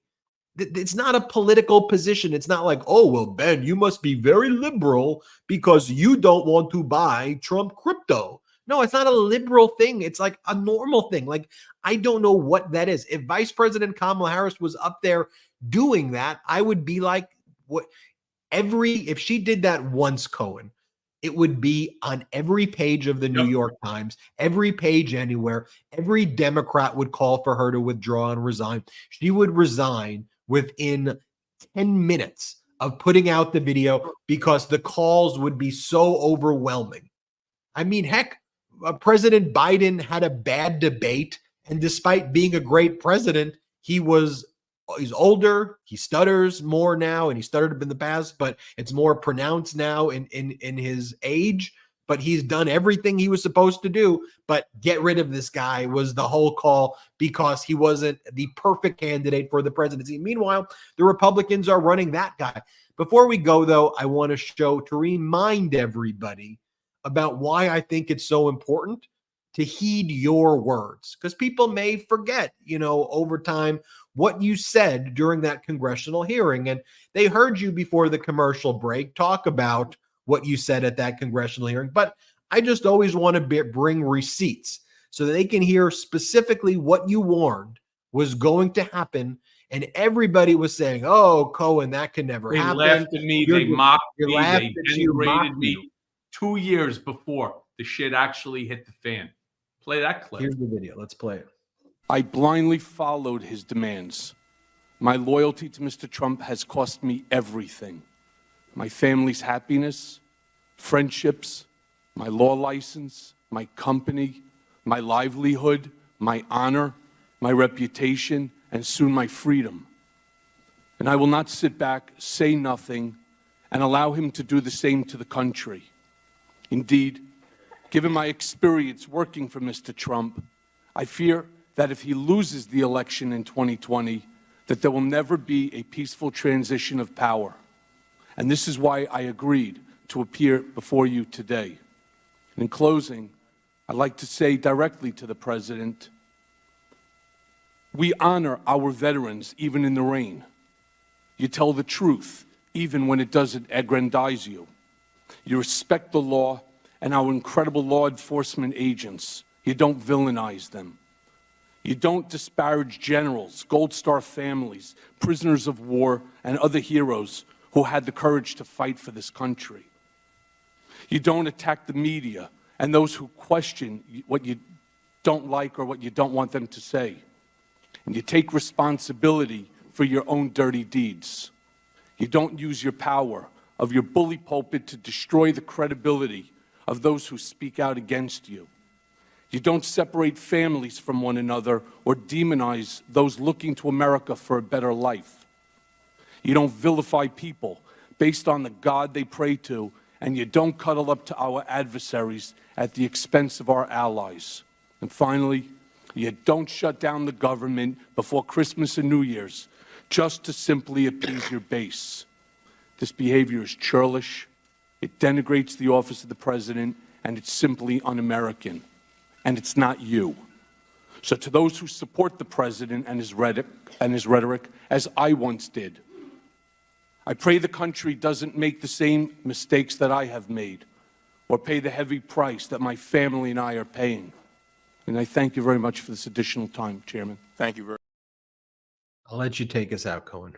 It's not a political position. It's not like, oh, well, Ben, you must be very liberal because you don't want to buy Trump crypto. No, it's not a liberal thing. It's like a normal thing. Like, I don't know what that is. If Vice President Kamala Harris was up there doing that, I would be like, what? If she did that once, Cohen, it would be on every page of the New York Times, every page anywhere. Every Democrat would call for her to withdraw and resign. She would resign within 10 minutes of putting out the video because the calls would be so overwhelming. I mean, heck, President Biden had a bad debate, and despite being a great president, he's older, he stutters more now, and he stuttered in the past, but it's more pronounced now in his age. But he's done everything he was supposed to do. But get rid of this guy was the whole call because he wasn't the perfect candidate for the presidency. Meanwhile, the Republicans are running that guy. Before we go, though, I want to remind everybody about why I think it's so important to heed your words, because people may forget, over time, what you said during that congressional hearing. And they heard you before the commercial break talk about what you said at that congressional hearing. But I just always want to bring receipts so that they can hear specifically what you warned was going to happen. And everybody was saying, oh, Cohen, that can never happen. They laughed at me. They mocked me. They denigrated me 2 years before the shit actually hit the fan. Play that clip. Here's the video. Let's play it. I blindly followed his demands. My loyalty to Mr. Trump has cost me everything. My family's happiness, friendships, my law license, my company, my livelihood, my honor, my reputation, and soon my freedom. And I will not sit back, say nothing, and allow him to do the same to the country. Indeed, given my experience working for Mr. Trump, I fear that if he loses the election in 2020, that there will never be a peaceful transition of power. And this is why I agreed to appear before you today. In closing, I'd like to say directly to the President, we honor our veterans even in the rain. You tell the truth even when it doesn't aggrandize you. You respect the law and our incredible law enforcement agents. You don't villainize them. You don't disparage generals, Gold Star families, prisoners of war, and other heroes who had the courage to fight for this country. You don't attack the media and those who question what you don't like or what you don't want them to say. And you take responsibility for your own dirty deeds. You don't use your power of your bully pulpit to destroy the credibility of those who speak out against you. You don't separate families from one another or demonize those looking to America for a better life. You don't vilify people based on the God they pray to, and you don't cuddle up to our adversaries at the expense of our allies. And finally, you don't shut down the government before Christmas and New Year's just to simply appease your base. This behavior is churlish, it denigrates the office of the president, and it's simply un-American. And it's not you. So to those who support the president and his rhetoric, as I once did, I pray the country doesn't make the same mistakes that I have made or pay the heavy price that my family and I are paying. And I thank you very much for this additional time, Chairman. Thank you very much. I'll let you take us out, Cohen.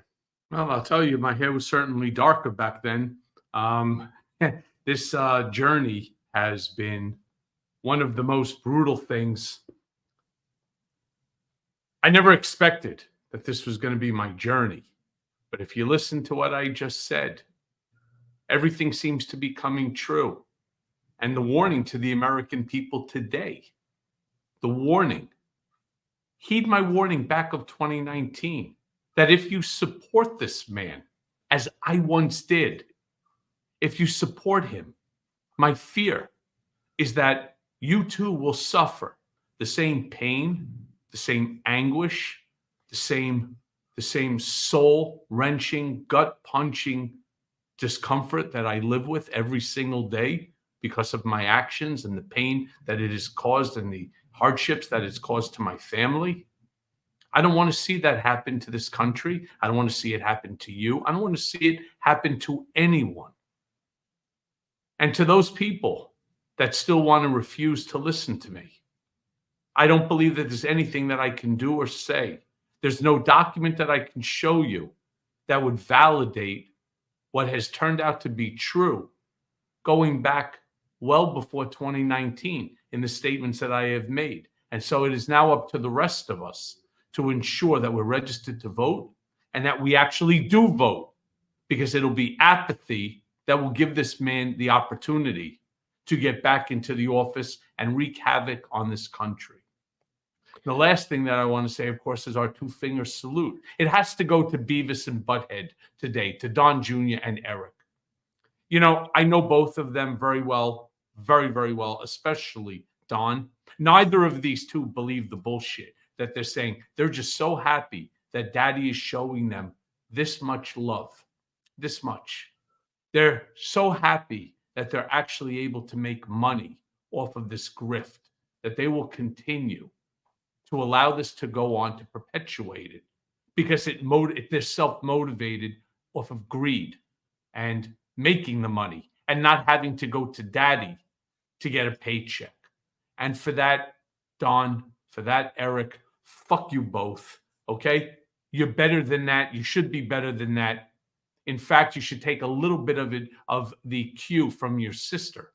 Well, I'll tell you, my hair was certainly darker back then. This journey has been one of the most brutal things. I never expected that this was going to be my journey. But if you listen to what I just said, everything seems to be coming true. And the warning to the American people today, the warning, heed my warning back of 2019, that if you support this man, as I once did, if you support him, my fear is that you too will suffer the same pain, the same anguish, the same soul-wrenching, gut-punching discomfort that I live with every single day because of my actions and the pain that it has caused and the hardships that it's caused to my family. I don't want to see that happen to this country. I don't want to see it happen to you. I don't want to see it happen to anyone. And to those people that still want to refuse to listen to me, I don't believe that there's anything that I can do or say. There's no document that I can show you that would validate what has turned out to be true going back well before 2019 in the statements that I have made. And so it is now up to the rest of us to ensure that we're registered to vote and that we actually do vote, because it'll be apathy that will give this man the opportunity to get back into the office and wreak havoc on this country. The last thing that I want to say, of course, is our two-finger salute. It has to go to Beavis and Butthead today, to Don Jr. and Eric. You know, I know both of them very well, very, very well, especially Don. Neither of these two believe the bullshit that they're saying. They're just so happy that Daddy is showing them this much love, this much. They're so happy that they're actually able to make money off of this grift, that they will continue to allow this to go on, to perpetuate it, because they're self-motivated off of greed and making the money and not having to go to Daddy to get a paycheck. And for that, Don, for that, Eric, fuck you both, okay? You're better than that. You should be better than that. In fact, you should take a little bit of the cue from your sister,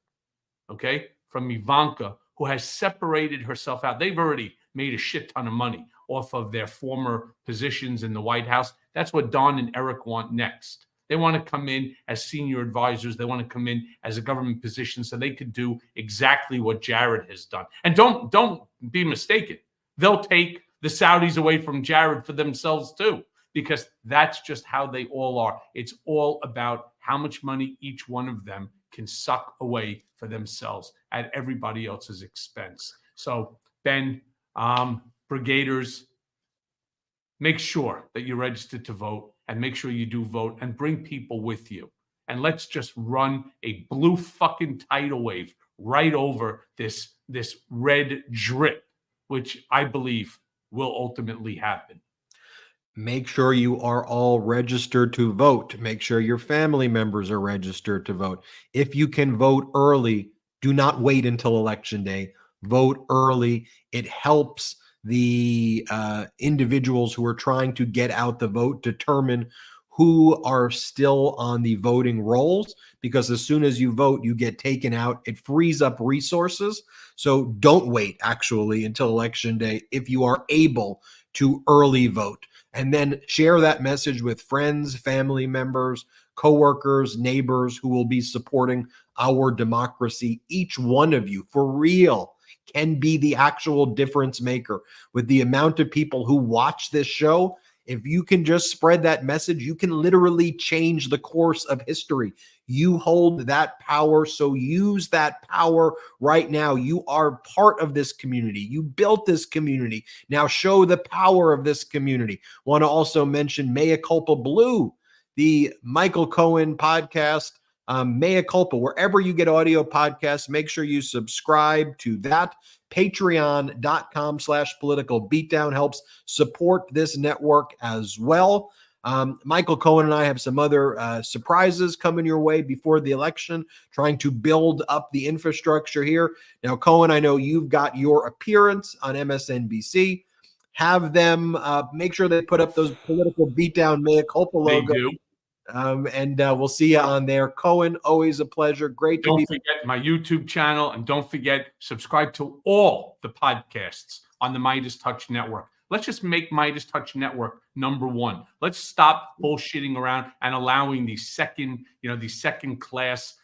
okay? From Ivanka, who has separated herself out. They've already made a shit ton of money off of their former positions in the White House. That's what Don and Eric want next. They want to come in as senior advisors. They want to come in as a government position so they could do exactly what Jared has done. And don't be mistaken. They'll take the Saudis away from Jared for themselves too, because that's just how they all are. It's all about how much money each one of them can suck away for themselves at everybody else's expense. So, Ben, Brigaders, make sure that you're registered to vote, and make sure you do vote and bring people with you. And let's just run a blue fucking tidal wave right over this red drip, which I believe will ultimately happen. Make sure you are all registered to vote. Make sure your family members are registered to vote. If you can vote early, do not wait until Election Day. Vote early. It helps the individuals who are trying to get out the vote determine who are still on the voting rolls, because as soon as you vote, you get taken out. It frees up resources. So don't wait actually until Election Day if you are able to early vote. And then share that message with friends, family members, coworkers, neighbors who will be supporting our democracy. Each one of you, for real, can be the actual difference maker. With the amount of people who watch this show, if you can just spread that message, you can literally change the course of history. You hold that power, so use that power right now. You are part of this community. You built this community. Now show the power of this community. Want to also mention Mea Culpa Blue, the Michael Cohen podcast. Mea Culpa, wherever you get audio podcasts, make sure you subscribe to that. Patreon.com/Political Beatdown helps support this network as well. Michael Cohen and I have some other surprises coming your way before the election, trying to build up the infrastructure here. Now, Cohen, I know you've got your appearance on MSNBC. Have them make sure they put up those Political Beatdown Mea Culpa logos. They do. And we'll see you on there. Cohen, always a pleasure. Great to Don't be. forget my YouTube channel, and don't forget, subscribe to all the podcasts on the Midas Touch Network. Let's just make Midas Touch Network number one. Let's stop bullshitting around and allowing these second-class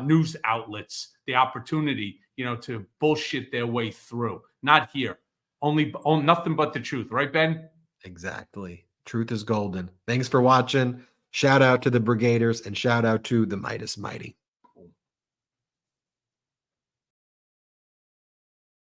news outlets the opportunity, to bullshit their way through. Not here. Only nothing but the truth, right, Ben? Exactly. Truth is golden. Thanks for watching. Shout out to the Brigaders and shout out to the Midas Mighty.